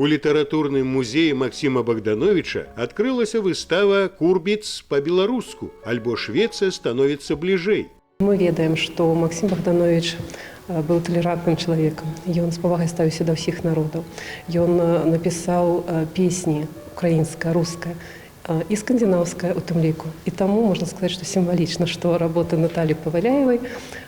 У літаратурным музеі Максіма Богдановича адкрылася выстава «Курбіц па-беларуску» альбо «Швеция становится бліжэй». Мы ведаем, што Максім Богданович быў талерантным чалавекам. Ён з павагай ставіўся да ўсіх народаў. Ён напісаў песні украінская, руская і скандынаўская у тым ліку. І таму можна сказаць, што сімвалічна, што работы Наталі Паваляевай,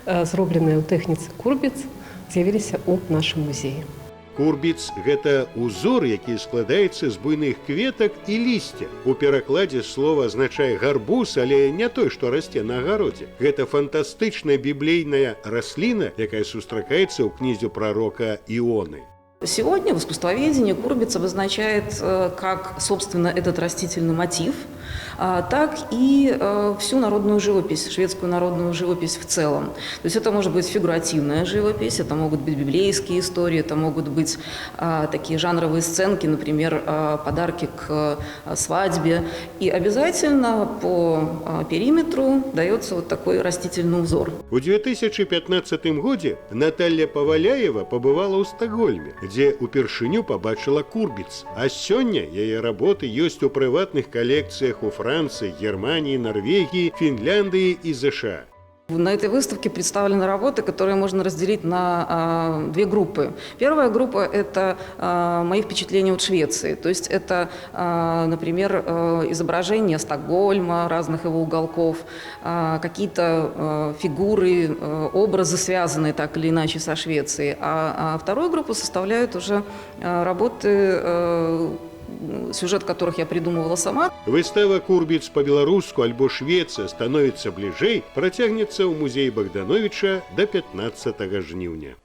зробленыя ў тэхніцы «Курбіц», з'явіліся ў нашым музеі. Курбіц – гэта узор, які складаецца з буйных кветак і лісця. У перакладзе слова азначае гарбуз, але не той, што расце на агародзе. Гэта фантастычная біблейная расліна, якая сустракаецца ў кнізе прарока Ионы. Сегодня в искусствоведении курбиц обозначает как, собственно, этот растительный мотив, так и всю народную живопись, шведскую народную живопись в целом. То есть это может быть фигуративная живопись, это могут быть библейские истории, это могут быть такие жанровые сценки, например, подарки к свадьбе. И обязательно по периметру дается вот такой растительный узор. У 2015 годзе Наталья Паваляева побывала ў Стокгольме, дзе упершыню побачыла курбіц. А сёння яе работы ёсць у прыватных калекцыях у Францыі, Германии, Норвегии, Финляндии и США. На этой выставке представлены работы, которые можно разделить на две группы. Первая группа – это мои впечатления от Швеции. То есть это, например, изображения Стокгольма, разных его уголков, какие-то фигуры, образы, связанные так или иначе со Швецией. А вторую группу составляют уже работы, сюжет которых я придумывала сама. Выстава «Курбіц па-беларуску» альбо «Швеция становится бліжэй» працягнецца ў музеі Богдановича до 15 жніўня.